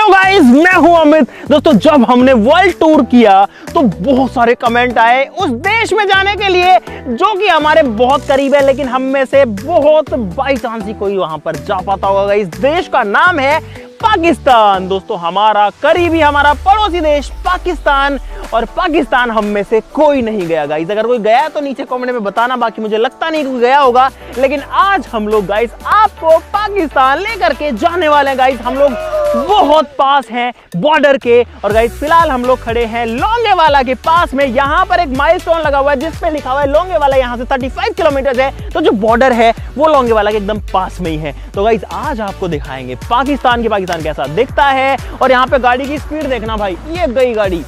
Guys, मैं हूं अमित। दोस्तों, जब हमने वर्ल्ड टूर किया तो बहुत सारे कमेंट आए उस देश में जाने के लिए जो कि हमारे बहुत करीब है, लेकिन हम में से बहुत बाई चांस ही कोई वहां पर जा पाता होगा। इस देश का नाम है पाकिस्तान। दोस्तों, हमारा करीबी, हमारा पड़ोसी देश पाकिस्तान, और पाकिस्तान हम में से कोई नहीं गया गाइस। अगर कोई गया तो नीचे कमेंट में बताना, बाकी मुझे लगता नहीं कोई गया होगा। लेकिन आज हम लोग गाइस आपको पाकिस्तान लेकर के जाने वाले हैं गाइस। हम लोग बहुत पास हैं बॉर्डर के, और गाइस फिलहाल हम लोग खड़े हैं लोंगेवाला के पास में। यहाँ पर एक माइलस्टोन लगा हुआ है जिस पे लिखा हुआ है लोंगेवाला। यहाँ से 35 किलोमीटर है, तो जो बॉर्डर है वो लोंगेवाला के एकदम पास में ही है। तो गाइस आज आपको दिखाएंगे पाकिस्तान कैसा दिखता है। और यहाँ पे गाड़ी की स्पीड देखना भाई, ये गई गाड़ी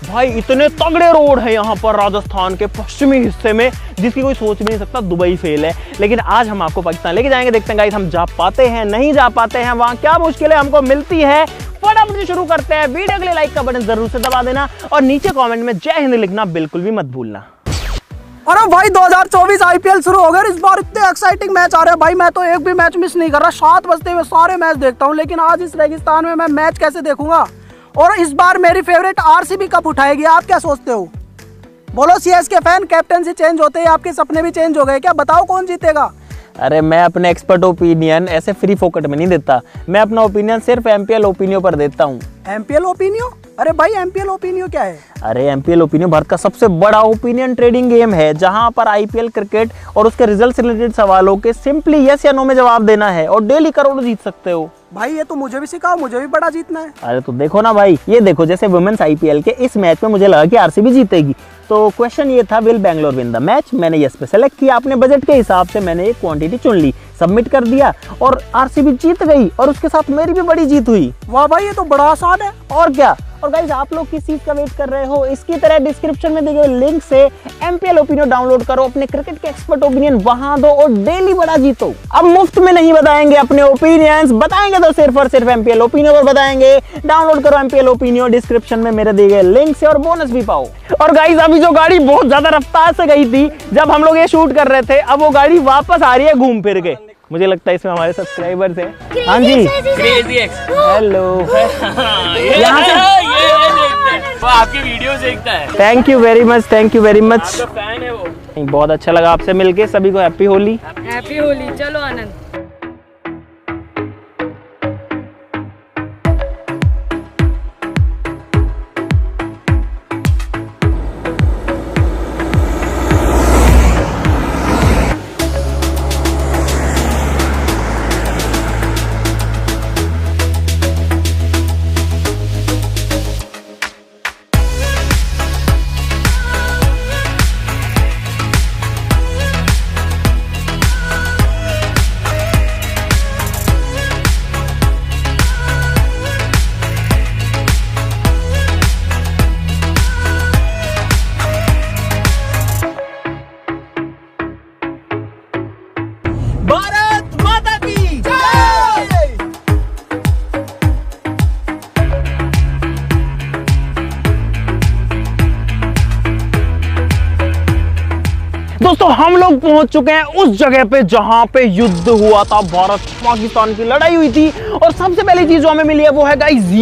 भाई। इतने तगड़े रोड है यहाँ पर राजस्थान के पश्चिमी हिस्से में, जिसकी कोई सोच भी नहीं सकता। दुबई फेल है। लेकिन आज हम आपको पाकिस्तान लेके जाएंगे। देखते हैं गाइस हम जा पाते हैं, नहीं जा पाते हैं, वहां क्या मुश्किलें हमको मिलती है। फटाफट से शुरू करते हैं। वीडियो के लिए लाइक का बटन जरूर से दबा देना, और नीचे कमेंट में जय हिंद लिखना बिल्कुल भी मत भूलना। अरे भाई 2024 आईपीएल शुरू हो गया। इस बार इतने एक्साइटिंग मैच आ रहे हैं भाई। मैं तो एक भी मैच मिस नहीं कर रहा। 7 बजते हुए सारे मैच देखता हूँ, लेकिन आज इस रेगिस्तान में मैं मैच कैसे देखूंगा। और इस बार मेरी फेवरेट आरसीबी कप उठाएगी। आप क्या सोचते हो? बोलो सीएसके फैन, कैप्टनसी चेंज होते ही आपके सपने भी चेंज हो गए क्या? बताओ कौन जीतेगा? अरे मैं अपने एक्सपर्ट ओपिनियन ऐसे फ्री फोकट में नहीं देता। मैं अपना ओपिनियन सिर्फ एमपीएल ओपिनियन पर देता हूँ। MPL opinion? अरे भाई एमपीएल ओपिनियन क्या है? अरे एमपीएल ओपिनियन भारत का सबसे बड़ा ओपिनियन ट्रेडिंग गेम है, जहां पर आईपीएल क्रिकेट और उसके रिजल्ट से रिलेटेड सवालों के सिंपली यस या नो में जवाब देना है, और डेली करोड़ों जीत सकते हो। भाई ये तो मुझे भी सिखाओ, मुझे भी बड़ा जीतना है। अरे तो देखो ना भाई, ये देखो जैसे वुमेन्स आईपीएल के इस मैच में मुझे लगा कि आरसीबी जीतेगी। तो क्वेश्चन ये था, will Bangalore win the match? मैंने यस पे सेलेक्ट किया। अपने बजट के हिसाब से मैंने एक क्वांटिटी चुन ली, सबमिट कर दिया, और आरसीबी जीत गई, और उसके साथ मेरी भी बड़ी जीत हुई। वाह भाई, ये तो बड़ा आसान है। और क्या। और गाइस आप लोग किस चीज का वेट कर रहे हो? इसकी तरह डिस्क्रिप्शन में दिए गए लिंक से एमपीएल ओपिनियन डाउनलोड करो, अपने क्रिकेट के एक्सपर्ट ओपिनियन वहां दो, और डेली बड़ा जीतो। अब मुफ्त में नहीं बताएंगे अपने ओपिनियंस, बताएंगे तो सिर्फ और सिर्फ एमपीएल ओपिनियन पर बताएंगे। डाउनलोड करो एमपीएल ओपिनियन डिस्क्रिप्शन में मेरे दिए गए लिंक से, और बोनस भी पाओ। और गाइस अभी जो गाड़ी बहुत ज्यादा रफ्तार से गई थी जब हम लोग ये शूट कर रहे थे, अब वो गाड़ी वापस आ रही है घूम फिर के। मुझे लगता है इसमें हमारे सब्सक्राइबर्स हैं। हाँ जी, हेलो। यहाँ से वो आपकी वीडियो देखता है। Thank you very much, thank you very much. आपका फैन है वो। बहुत अच्छा लगा आपसे मिलके। सभी को हैप्पी होली। हैप्पी होली। चलो आनंद। भारत माता की जय। दोस्तों, हम लोग पहुंच चुके हैं उस जगह पे जहां पे युद्ध हुआ था, भारत पाकिस्तान की लड़ाई हुई थी। और सबसे पहली चीज जो हमें मिली है वो है गाइस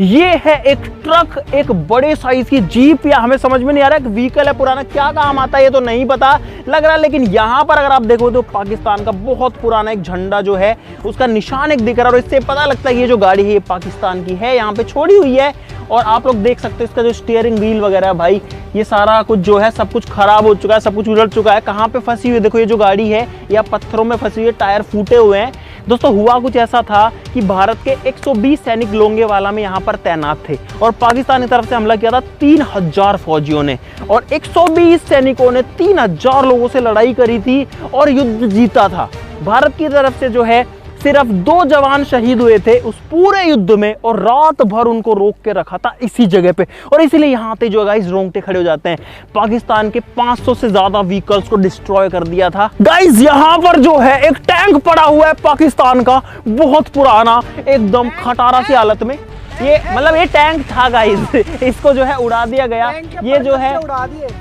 ये है एक ट्रक, एक बड़े साइज की जीप, या हमें समझ में नहीं आ रहा, एक व्हीकल है पुराना, क्या काम आता है ये तो नहीं पता लग रहा। लेकिन यहाँ पर अगर आप देखो तो पाकिस्तान का बहुत पुराना एक झंडा जो है उसका निशान एक दिख रहा है, और इससे पता लगता है ये जो गाड़ी है ये पाकिस्तान की है, यहाँ पे छोड़ी हुई है। और आप लोग देख सकते हो इसका जो स्टीयरिंग व्हील वगैरह है भाई, ये सारा कुछ जो है सब कुछ खराब हो चुका है, सब कुछ उलट चुका है। कहाँ पे फंसी हुई है देखो, ये जो गाड़ी है या पत्थरों में फंसी हुई है, टायर फूटे हुए हैं। दोस्तों, हुआ कुछ ऐसा था कि भारत के 120 सैनिक लोंगेवाला में यहाँ पर तैनात थे, और पाकिस्तान की तरफ से हमला किया था 3000 फौजियों ने, और 120 सैनिकों ने 3000 लोगों से लड़ाई करी थी और युद्ध जीता था। भारत की तरफ से जो है सिर्फ 2 जवान शहीद हुए थे उस पूरे युद्ध में, और रात भर उनको रोक के रखा था इसी जगह पे। और इसीलिए यहाँ आते जो गाइस रोंगटे खड़े हो जाते हैं। पाकिस्तान के 500 से ज्यादा व्हीकल्स को डिस्ट्रॉय कर दिया था गाइस। यहाँ पर जो है एक टैंक पड़ा हुआ है पाकिस्तान का, बहुत पुराना, एकदम खटारा सी हालत में। ये मतलब ये टैंक था गाइस, इसको जो है उड़ा दिया गया। ये जो है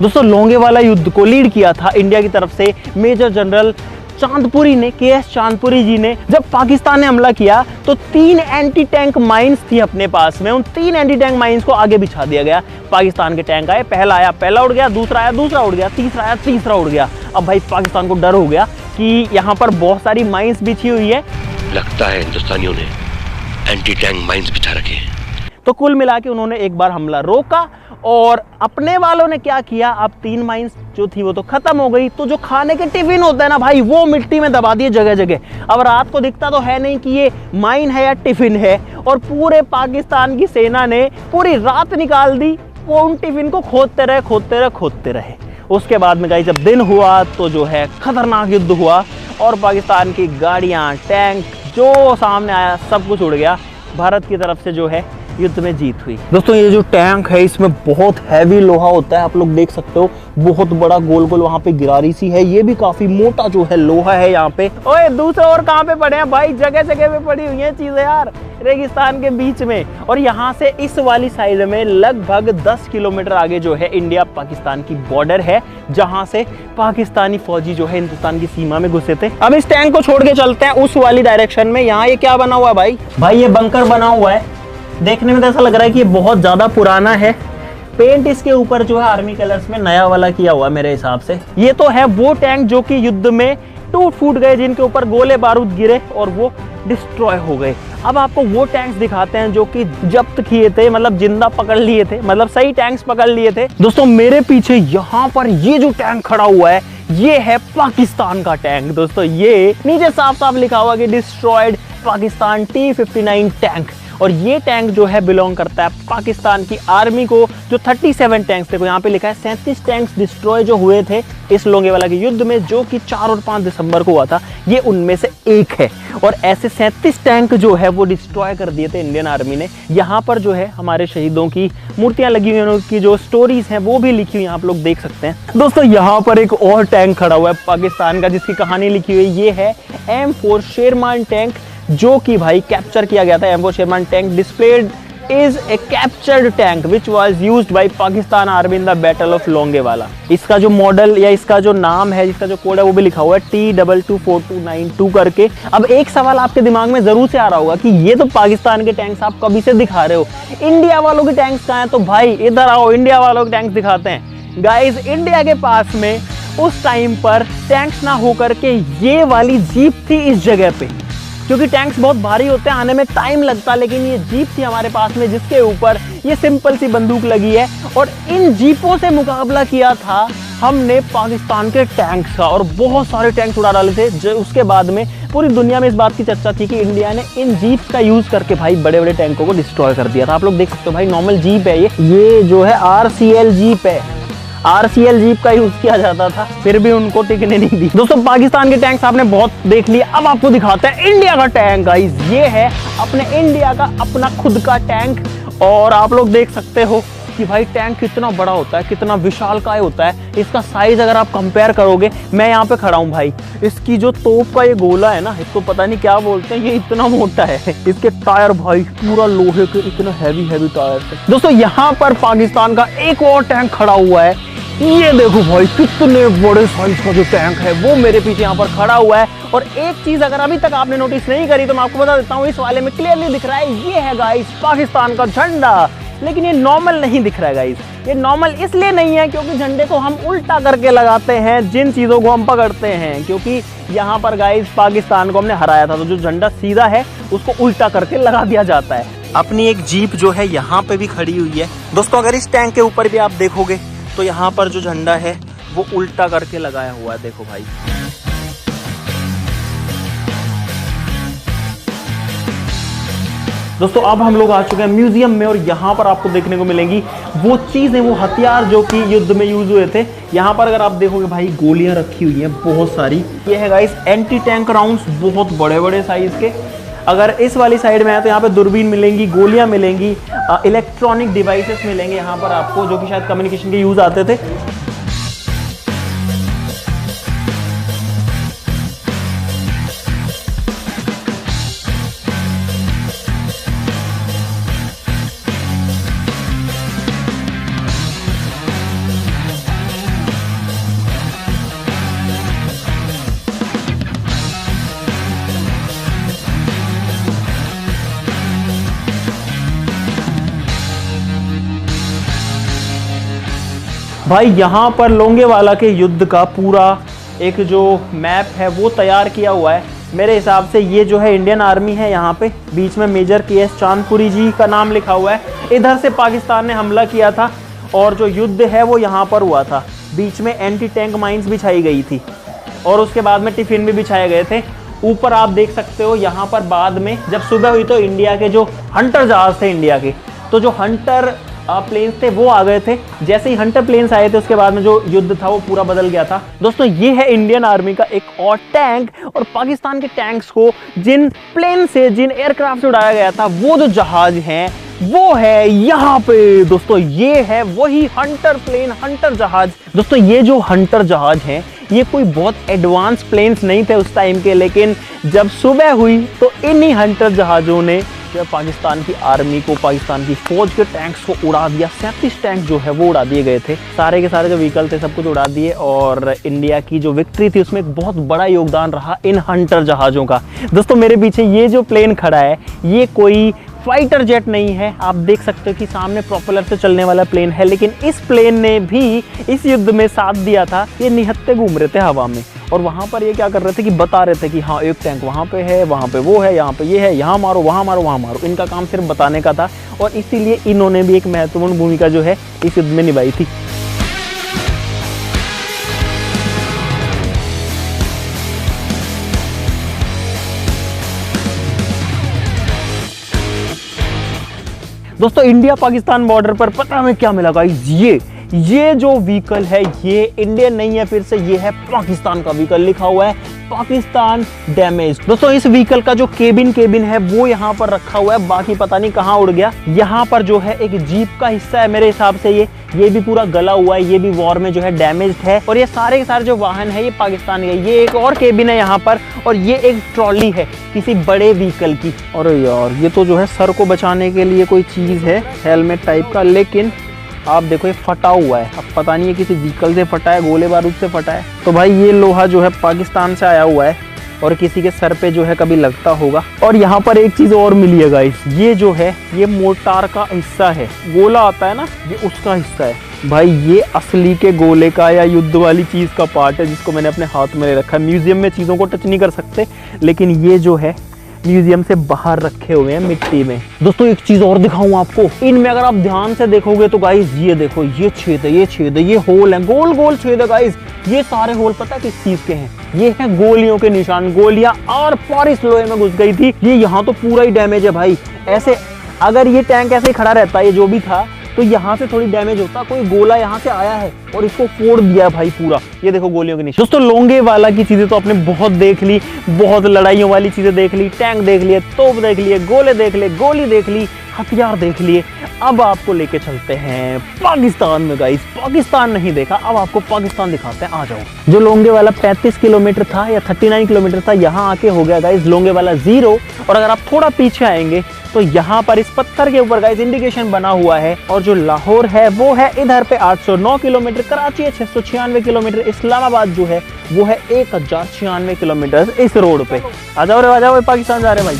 दोस्तों लोंगेवाला युद्ध को लीड किया था इंडिया की तरफ से मेजर जनरल चांदपुरी ने, KS चांदपुरी जी ने, जब पाकिस्तान ने हमला किया तो 3 एंटी टैंक माइंस थी अपने पास में। उन 3 एंटी टैंक माइंस को आगे बिछा दिया गया। पाकिस्तान के टैंक आए, पहला आया पहला उड़ गया, दूसरा आया दूसरा उड़ गया, तीसरा आया तीसरा उड़ गया। अब भाई पाकिस्तान को डर हो गया कि यहाँ पर बहुत सारी माइंस बिछी हुई है, लगता है हिंदुस्तानियों ने एंटी टैंक माइंस बिछा रखे हैं। तो कुल मिला के उन्होंने एक बार हमला रोका और अपने वालों ने क्या किया, अब 3 माइंस जो थी वो तो खत्म हो गई। तो जो खाने के टिफिन होता है ना भाई, वो मिट्टी में दबा दिए जगह जगह। अब रात को दिखता तो है नहीं कि ये माइन है या टिफिन है, और पूरे पाकिस्तान की सेना ने पूरी रात निकाल दी, वो उन टिफिन को खोदते रहे खोदते रहे खोदते रहे। उसके बाद में गाइस जब दिन हुआ तो जो है खतरनाक युद्ध हुआ और पाकिस्तान की गाड़ियां, टैंक जो सामने आया सब कुछ उड़ गया। भारत की तरफ से जो है युद्ध में जीत हुई। दोस्तों ये जो टैंक है इसमें बहुत हैवी लोहा होता है, आप लोग देख सकते हो, बहुत बड़ा गोल गोल वहाँ पे गिरारी सी है। ये भी काफी मोटा जो है लोहा है यहाँ पे। ओए दूसरे और कहाँ पे पड़े हैं भाई, जगह जगह पे पड़ी हुई है चीजें यार, रेगिस्तान के बीच में। और यहाँ से इस वाली साइड में लगभग 10 किलोमीटर आगे जो है इंडिया पाकिस्तान की बॉर्डर है, जहाँ से पाकिस्तानी फौजी जो है हिंदुस्तान की सीमा में घुसे थे। अब इस टैंक को छोड़ के चलते हैं उस वाली डायरेक्शन में। यहाँ ये क्या बना हुआ है भाई? भाई ये बंकर बना हुआ है, देखने में तो ऐसा लग रहा है कि ये बहुत ज्यादा पुराना है। पेंट इसके ऊपर जो है आर्मी कलर्स में नया वाला किया हुआ है मेरे हिसाब से। ये तो है वो टैंक जो कि युद्ध में टूट फूट गए, जिनके ऊपर गोले बारूद गिरे और वो डिस्ट्रॉय हो गए। अब आपको वो टैंक्स दिखाते हैं जो कि जब्त किए थे, मतलब जिंदा पकड़ लिए थे, मतलब सही टैंक्स पकड़ लिए थे। दोस्तों मेरे पीछे यहाँ पर ये जो टैंक खड़ा हुआ है ये है पाकिस्तान का टैंक। दोस्तों ये नीचे साफ साफ लिखा हुआ कि डिस्ट्रॉयड पाकिस्तान T-59 टैंक। और ये टैंक जो है बिलोंग करता है पाकिस्तान की आर्मी को। जो 37 टैंक्स, देखो यहाँ पे लिखा है 37 टैंक्स डिस्ट्रॉय जो हुए थे इस लोंगेवाला के युद्ध में, जो कि 4 और 5 दिसंबर को हुआ था, ये उनमें से एक है। और ऐसे 37 टैंक जो है वो डिस्ट्रॉय कर दिए थे इंडियन आर्मी ने। यहाँ पर जो है हमारे शहीदों की मूर्तियां लगी हुई हैं, उनकी जो स्टोरीज हैं वो भी लिखी हुई हैं, आप लोग देख सकते हैं। दोस्तों यहाँ पर एक और टैंक खड़ा हुआ है पाकिस्तान का, जिसकी कहानी लिखी हुई है। ये है M4 शेरमान टैंक, जो कि भाई कैप्चर किया गया था। M4 Sherman tank displayed is a captured tank which was used by Pakistan army in the battle of Longewala. इसका जो मॉडल या इसका जो नाम है, इसका जो कोड है वो भी लिखा हुआ है T224292 करके। अब एक सवाल आपके दिमाग में जरूर से आ रहा होगा कि ये तो पाकिस्तान के टैंक्स आप कभी से दिखा रहे हो, इंडिया वालों के टैंक्स कहाँ हैं? तो भाई इधर आओ, इंडिया वालों के टैंक्स दिखाते हैं। गाइज इंडिया के पास में उस टाइम पर टैंक्स ना होकर के ये वाली जीप थी इस जगह पे, क्योंकि टैंक्स बहुत भारी होते हैं, आने में टाइम लगता, लेकिन ये जीप थी हमारे पास में जिसके ऊपर ये सिंपल सी बंदूक लगी है। और इन जीपों से मुकाबला किया था हमने पाकिस्तान के टैंक्स का, और बहुत सारे टैंक्स उड़ा डाले थे। जो उसके बाद में पूरी दुनिया में इस बात की चर्चा थी कि इंडिया ने इन जीप्स का यूज करके भाई बड़े बड़े टैंकों को डिस्ट्रॉय कर दिया था। आप लोग देख सकते हो भाई, नॉर्मल जीप है ये जो है RCL जीप है, RCL जीप का यूज किया जाता था, फिर भी उनको टिकने नहीं दी। दोस्तों पाकिस्तान के टैंक्स आपने बहुत देख लिए, अब आपको दिखाते हैं इंडिया का टैंक। गाइस ये है अपने इंडिया का अपना खुद का टैंक, और आप लोग देख सकते हो कि भाई टैंक कितना बड़ा होता है, कितना विशालकाय होता है। इसका साइज अगर आप कंपेयर करोगे, मैं यहाँ पे खड़ा हूँ भाई, इसकी जो तोप का ये गोला है ना, इसको पता नहीं क्या बोलते हैं, ये इतना मोटा है। इसके टायर भाई पूरा लोहे के, इतना हैवी टायर है। दोस्तों यहाँ पर पाकिस्तान का एक और टैंक खड़ा हुआ है, ये देखो भाई कितने बड़े साइज का जो टैंक है वो मेरे पीछे यहाँ पर खड़ा हुआ है। और एक चीज अगर अभी तक आपने नोटिस नहीं करी तो मैं आपको बता देता हूँ, इस वाले में क्लियरली दिख रहा है, ये है गाइस पाकिस्तान का झंडा। लेकिन ये नॉर्मल नहीं दिख रहा है गाइस, ये नॉर्मल इसलिए नहीं है क्योंकि झंडे को हम उल्टा करके लगाते हैं जिन चीजों को हम पकड़ते हैं, क्योंकि यहाँ पर गाइस पाकिस्तान को हमने हराया था, तो जो झंडा सीधा है उसको उल्टा करके लगा दिया जाता है। अपनी एक जीप जो है यहाँ पे भी खड़ी हुई है। दोस्तों अगर इस टैंक के ऊपर भी आप देखोगे तो यहाँ पर जो झंडा है वो उल्टा करके लगाया हुआ है, देखो भाई। दोस्तों अब हम लोग आ चुके हैं म्यूजियम में, और यहाँ पर आपको देखने को मिलेंगी वो चीजें, वो हथियार जो कि युद्ध में यूज हुए थे। यहाँ पर अगर आप देखोगे भाई गोलियां रखी हुई हैं बहुत सारी। ये है गाइस एंटी टैंक राउंड्स, बहुत बड़े बड़े साइज के। अगर इस वाली साइड में है तो यहाँ पे दूरबीन मिलेंगी, गोलियां मिलेंगी, इलेक्ट्रॉनिक डिवाइसेस मिलेंगे यहाँ पर आपको, जो कि शायद कम्युनिकेशन के यूज आते थे। भाई यहाँ पर लोंगेवाला के युद्ध का पूरा एक जो मैप है वो तैयार किया हुआ है। मेरे हिसाब से ये जो है इंडियन आर्मी है, यहाँ पे बीच में मेजर KS चांदपुरी जी का नाम लिखा हुआ है। इधर से पाकिस्तान ने हमला किया था और जो युद्ध है वो यहाँ पर हुआ था। बीच में एंटी टैंक माइंस बिछाई गई थी और उसके बाद में टिफिन भी बिछाए गए थे। ऊपर आप देख सकते हो यहाँ पर बाद में जब सुबह हुई तो इंडिया के जो हंटर जहाज थे इंडिया के, तो जो हंटर प्लेन्स थे वो आ गए थे। जैसे ही हंटर प्लेन्स आए थे उसके बाद में जो युद्ध था वो पूरा बदल गया था। दोस्तों ये है इंडियन आर्मी का एक और टैंक, और पाकिस्तान के टैंक्स को जिन प्लेन से, जिन एयरक्राफ्ट से उड़ाया गया था, वो जो जहाज हैं वो है यहाँ पे। दोस्तों ये है वही हंटर प्लेन, हंटर जहाज। दोस्तों ये जो हंटर जहाज हैं ये कोई बहुत एडवांस प्लेन्स नहीं थे उस टाइम के, लेकिन जब सुबह हुई तो इन्हीं हंटर जहाज़ों ने जो पाकिस्तान की आर्मी को, पाकिस्तान की फौज के टैंक्स को उड़ा दिया। 37 टैंक जो है वो उड़ा दिए गए थे। सारे के सारे जो व्हीकल थे सब कुछ उड़ा दिए, और इंडिया की जो विक्ट्री थी उसमें एक बहुत बड़ा योगदान रहा इन हंटर जहाज़ों का। दोस्तों मेरे पीछे ये जो प्लेन खड़ा है ये कोई फाइटर जेट नहीं है। आप देख सकते हो कि सामने प्रोपेलर से चलने वाला प्लेन है, लेकिन इस प्लेन ने भी इस युद्ध में साथ दिया था। ये निहत्ते घूम रहे थे हवा में, और वहाँ पर ये क्या कर रहे थे कि बता रहे थे कि हाँ एक टैंक वहाँ पे है, वहाँ पे वो है, यहाँ पे ये है, यहाँ मारो, वहाँ मारो, वहाँ मारो। इनका काम सिर्फ बताने का था, और इसीलिए इन्होंने भी एक महत्वपूर्ण भूमिका जो है इस युद्ध में निभाई थी। दोस्तों इंडिया पाकिस्तान बॉर्डर पर पता हमें क्या मिला गाइस, ये जो व्हीकल है ये इंडियन नहीं है, फिर से ये है पाकिस्तान का व्हीकल। लिखा हुआ है पाकिस्तान डैमेज। दोस्तों इस व्हीकल का जो केबिन है वो यहाँ पर रखा हुआ है, बाकी पता नहीं कहाँ उड़ गया। यहाँ पर जो है एक जीप का हिस्सा है मेरे हिसाब से, ये भी पूरा गला हुआ है, ये भी वॉर में जो है डैमेज्ड है। और ये सारे के सारे जो वाहन है ये पाकिस्तान के। ये एक और केबिन है यहाँ पर, और ये एक ट्रॉली है किसी बड़े व्हीकल की। और यार ये तो जो है सर को बचाने के लिए कोई चीज है, हेलमेट टाइप का, लेकिन आप देखो ये फटा हुआ है। अब पता नहीं है किसी व्हीकल से फटा है, गोले बारूद से फटा है। तो भाई ये लोहा जो है पाकिस्तान से आया हुआ है, और किसी के सर पे जो है कभी लगता होगा। और यहाँ पर एक चीज और मिली है गाइस, ये जो है ये मोर्टार का हिस्सा है। गोला आता है ना, ये उसका हिस्सा है। भाई ये असली के गोले का या युद्ध वाली चीज का पार्ट है, जिसको मैंने अपने हाथ में ले रखा है। म्यूजियम में चीजों को टच नहीं कर सकते, लेकिन ये जो है म्यूजियम से बाहर रखे हुए हैं मिट्टी में। दोस्तों एक चीज और दिखाऊं आपको, इनमें अगर आप ध्यान से देखोगे तो गाइस ये देखो, ये छेद है, ये छेद है, ये होल है, गोल गोल छेद है गाइस। ये सारे होल पता किस चीज के हैं? ये है गोलियों के निशान। गोलियां और पार इस लोहे में घुस गई थी। ये यहाँ तो पूरा ही डैमेज है भाई। ऐसे अगर ये टैंक ऐसे ही खड़ा रहता, ये जो भी था, तो यहाँ से थोड़ी डैमेज होता। कोई गोला यहाँ से आया है और इसको फोड़ दिया भाई पूरा। ये देखो गोलियों के निशान। दोस्तों लोंगेवाला की चीजें तो आपने बहुत देख ली, बहुत लड़ाइयों वाली चीजें देख ली, टैंक देख लिए, तोप देख लिए, गोले देख लिए, गोली देख ली, हथियार देख लिए। अब आपको लेके चलते हैं पाकिस्तान में गाइस। पाकिस्तान नहीं देखा, अब आपको पाकिस्तान दिखाते हैं, आ जाओ। जो लोंगेवाला 35 किलोमीटर था या 39 किलोमीटर था, यहाँ आके हो गया गाइस लोंगेवाला 0। और अगर आप थोड़ा पीछे आएंगे तो यहाँ पर इस पत्थर के ऊपर गाइस इंडिकेशन बना हुआ है। और जो लाहौर है वो है इधर पे 809 किलोमीटर, कराची है 696 किलोमीटर, इस्लामाबाद जो है वो है 1096 किलोमीटर इस रोड पे। आ जाओ रे, आ जाओ, पाकिस्तान जा रहे भाई।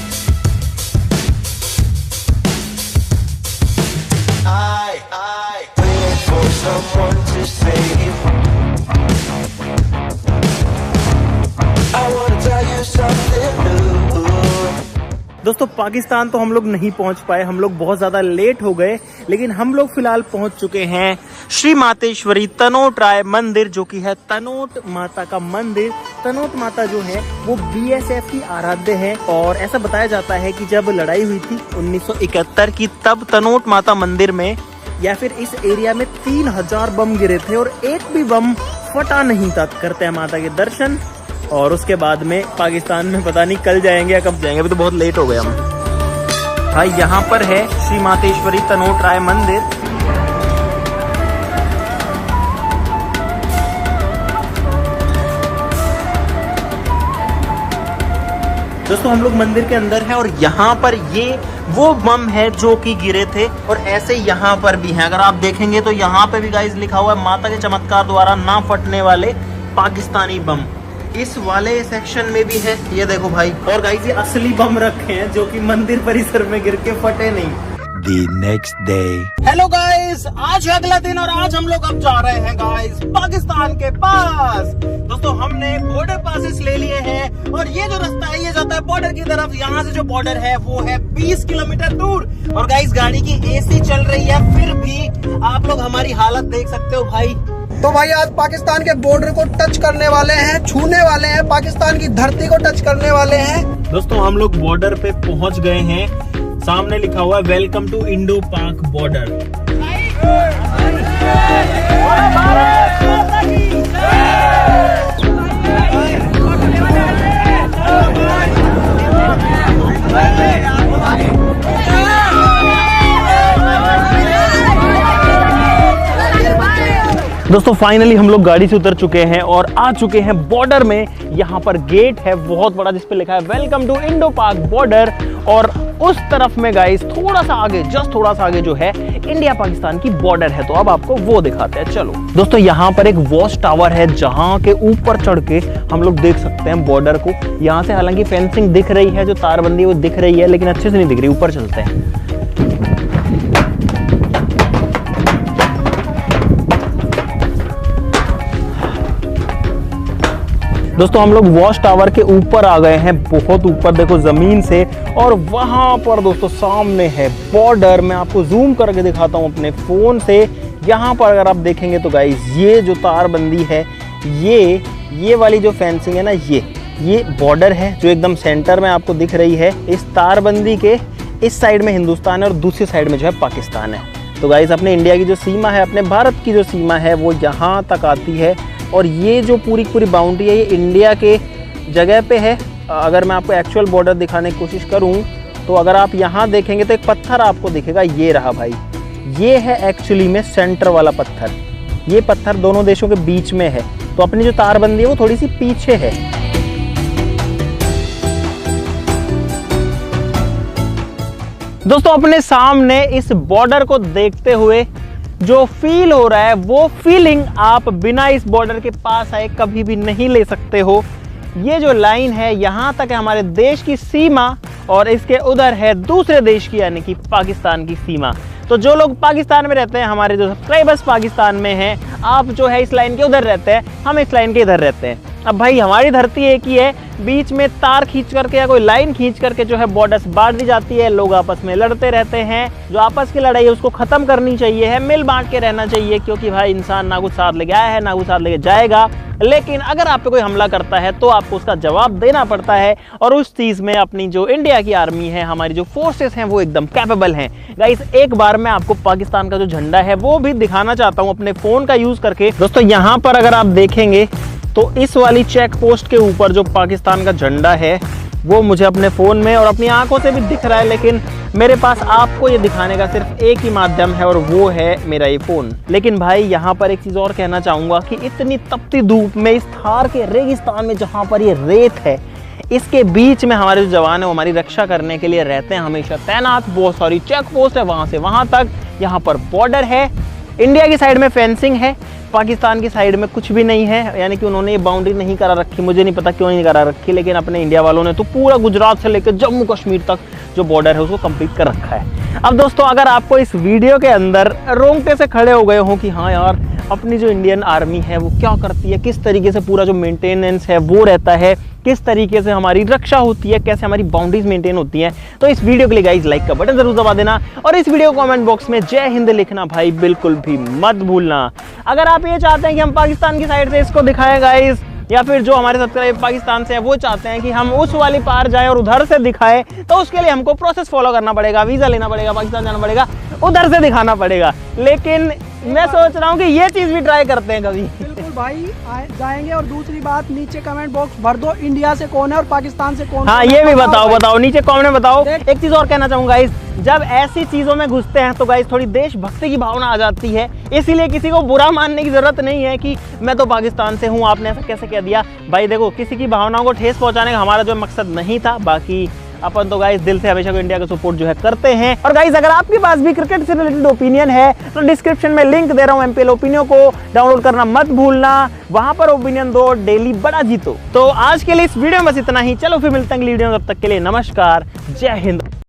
दोस्तों पाकिस्तान तो हम लोग नहीं पहुंच पाए, हम लोग बहुत ज्यादा लेट हो गए, लेकिन हम लोग फिलहाल पहुंच चुके हैं श्री मातेश्वरी तनोट राय मंदिर, जो कि है तनोट माता का मंदिर। तनोट माता जो है वो BSF की आराध्य है, और ऐसा बताया जाता है कि जब लड़ाई हुई थी 1971 की, तब तनोट माता मंदिर में या फिर इस एरिया में 3000 बम गिरे थे और एक भी बम फटा नहीं था। करते हैं माता के दर्शन, और उसके बाद में पाकिस्तान में पता नहीं कल जाएंगे या कब जाएंगे, अभी तो बहुत लेट हो गए हम। भाई यहाँ पर है श्री मातेश्वरी तनोट राय मंदिर। दोस्तों हम लोग मंदिर के अंदर है, और यहाँ पर ये वो बम है जो कि गिरे थे, और ऐसे यहाँ पर भी है। अगर आप देखेंगे तो यहाँ पे भी गाइस लिखा हुआ है माता के चमत्कार द्वारा ना फटने वाले पाकिस्तानी बम। इस वाले सेक्शन में भी है, ये देखो भाई। और गाइस ये असली बम रखे हैं जो कि मंदिर परिसर में गिर के फटे नहीं। The next day. Hello guys, आज है अगला दिन और आज हम लोग अब जा रहे हैं गाइस पाकिस्तान के पास। दोस्तों हमने बॉर्डर पासेस ले लिए हैं और ये जो रास्ता है ये जाता है बॉर्डर की तरफ। यहाँ से जो बॉर्डर है वो है 20 किलोमीटर दूर। और गाइस गाड़ी की एसी चल रही है, फिर भी आप लोग हमारी हालत देख सकते हो भाई। तो भाई आज पाकिस्तान के बॉर्डर को टच करने वाले हैं, छूने वाले हैं, पाकिस्तान की धरती को टच करने वाले हैं। दोस्तों हम लोग बॉर्डर पे पहुंच गए हैं। सामने लिखा हुआ है वेलकम टू इंडो पाक बॉर्डर। दोस्तों फाइनली हम लोग गाड़ी से उतर चुके हैं और आ चुके हैं बॉर्डर में। यहाँ पर गेट है बहुत बड़ा जिस पे लिखा है वेलकम टू इंडो पाक बॉर्डर। और उस तरफ में गाइस थोड़ा सा आगे, जस्ट थोड़ा सा आगे जो है इंडिया पाकिस्तान की बॉर्डर है। तो अब आपको वो दिखाते हैं, चलो। दोस्तों यहाँ पर एक वॉच टावर है जहाँ के ऊपर चढ़ के हम लोग देख सकते हैं बॉर्डर को। यहाँ से हालांकि फेंसिंग दिख रही है, जो तारबंदी वो दिख रही है, लेकिन अच्छे से नहीं दिख रही। ऊपर चलते हैं। दोस्तों हम लोग वॉच टावर के ऊपर आ गए हैं, बहुत ऊपर देखो जमीन से। और वहां पर दोस्तों सामने है बॉर्डर। मैं आपको जूम करके दिखाता हूं अपने फोन से। यहाँ पर अगर आप देखेंगे तो गाइस ये जो तारबंदी है, ये वाली जो फेंसिंग है ना, ये बॉर्डर है जो एकदम सेंटर में आपको दिख रही है। इस तारबंदी के इस साइड में हिंदुस्तान है और दूसरी साइड में जो है पाकिस्तान है। तो गाइस अपने इंडिया की जो सीमा है, अपने भारत की जो सीमा है वो यहाँ तक आती है। और ये जो पूरी बाउंड्री है ये इंडिया के जगह पे है। अगर मैं आपको एक्चुअल बॉर्डर दिखाने की कोशिश करूं तो अगर आप यहाँ देखेंगे तो एक पत्थर आपको दिखेगा, ये रहा भाई। ये है एक्चुअली में सेंटर वाला पत्थर। ये पत्थर दोनों देशों के बीच में है। तो अपनी जो तारबंदी है वो थोड़ी सी पीछे है। दोस्तों अपने सामने इस बॉर्डर को देखते हुए जो फील हो रहा है वो फीलिंग आप बिना इस बॉर्डर के पास आए कभी भी नहीं ले सकते हो। ये जो लाइन है यहाँ तक है हमारे देश की सीमा और इसके उधर है दूसरे देश की यानी कि पाकिस्तान की सीमा। तो जो लोग पाकिस्तान में रहते हैं, हमारे जो सब्सक्राइबर्स पाकिस्तान में हैं, आप जो है इस लाइन के उधर रहते हैं, हम इस लाइन के इधर रहते हैं। अब भाई हमारी धरती एक ही है, बीच में तार खींच करके या कोई लाइन खींच करके जो है बॉर्डर्स बांट दी जाती है। लोग आपस में लड़ते रहते हैं। जो आपस की लड़ाई है उसको खत्म करनी चाहिए है, मिल बांट के रहना चाहिए। क्योंकि भाई इंसान ना कुछ साथ लेके आया है ना कुछ साथ लेके जाएगा। लेकिन अगर आप पे कोई हमला करता है तो आपको उसका जवाब देना पड़ता है। और उस चीज में अपनी जो इंडिया की आर्मी है, हमारी जो फोर्सेस हैं वो एकदम कैपेबल हैं। गाइस एक बार मैं आपको पाकिस्तान का जो झंडा है वो भी दिखाना चाहता हूँ अपने फोन का यूज करके। दोस्तों यहाँ पर अगर आप देखेंगे तो इस वाली चेक पोस्ट के ऊपर जो पाकिस्तान का झंडा है वो मुझे अपने फ़ोन में और अपनी आंखों से भी दिख रहा है। लेकिन मेरे पास आपको ये दिखाने का सिर्फ एक ही माध्यम है और वो है मेरा ये फ़ोन। लेकिन भाई यहाँ पर एक चीज़ और कहना चाहूँगा कि इतनी तपती धूप में, इस थार के रेगिस्तान में जहाँ पर ये रेत है, इसके बीच में हमारे जो जवान है वो हमारी रक्षा करने के लिए रहते हैं हमेशा तैनात। बहुत सारी चेक पोस्ट है वहाँ से वहाँ तक। यहाँ पर बॉर्डर है, इंडिया की साइड में फेंसिंग है, पाकिस्तान की साइड में कुछ भी नहीं है। यानी कि उन्होंने ये बाउंड्री नहीं करा रखी, मुझे नहीं पता क्यों नहीं करा रखी। लेकिन अपने इंडिया वालों ने तो पूरा गुजरात से लेकर जम्मू कश्मीर तक जो बॉर्डर है उसको कंप्लीट कर रखा है। अब दोस्तों अगर आपको इस वीडियो के अंदर रोंगटे से खड़े हो गए हो कि हाँ यार अपनी जो इंडियन आर्मी है वो क्या करती है, किस तरीके से पूरा जो मेंटेनेंस है वो रहता है, किस तरीके से हमारी रक्षा होती है, कैसे हमारी बाउंड्रीज मेंटेन होती हैं, तो इस वीडियो के लिए गाइस लाइक का बटन जरूर दबा देना और इस वीडियो कमेंट बॉक्स में जय हिंद लिखना भाई बिल्कुल भी मत भूलना। अगर आप ये चाहते हैं कि हम पाकिस्तान की साइड से इसको दिखाएं गाइस, या फिर जो हमारे सब्सक्राइबर पाकिस्तान से है वो चाहते हैं कि हम उस वाली पार जाएं और उधर से दिखाएं, तो उसके लिए हमको प्रोसेस फॉलो करना पड़ेगा, वीज़ा लेना पड़ेगा, पाकिस्तान जाना पड़ेगा, उधर से दिखाना पड़ेगा। लेकिन मैं सोच रहा हूँ कि ये चीज़ भी ट्राई करते हैं कभी। बिल्कुल भाई जाएंगे। और दूसरी बात, नीचे कमेंट बॉक्स भर दो, इंडिया से कौन है और पाकिस्तान से कौन। हाँ ये भी बताओ नीचे कमेंट में बताओ। एक चीज़ और कहना चाहूँगा गाइस, जब ऐसी चीज़ों में घुसते हैं तो गाइस थोड़ी देशभक्ति की भावना आ जाती है। इसीलिए किसी को बुरा मानने की जरूरत नहीं है कि मैं तो पाकिस्तान से हूँ, आपने ऐसा कैसे कह दिया। भाई देखो किसी की भावनाओं को ठेस पहुँचाने का हमारा जो मकसद नहीं था। बाकी अपन तो गाइस दिल से हमेशा को इंडिया का सपोर्ट जो है करते हैं। और गाइस अगर आपके पास भी क्रिकेट से रिलेटेड ओपिनियन है तो डिस्क्रिप्शन में लिंक दे रहा हूँ, एमपीएल ओपिनियन को डाउनलोड करना मत भूलना, वहां पर ओपिनियन दो, डेली बड़ा जीतो। तो आज के लिए इस वीडियो में बस इतना ही। चलो फिर मिलते हैं अगली वीडियो में, तब तक के लिए नमस्कार, जय हिंद।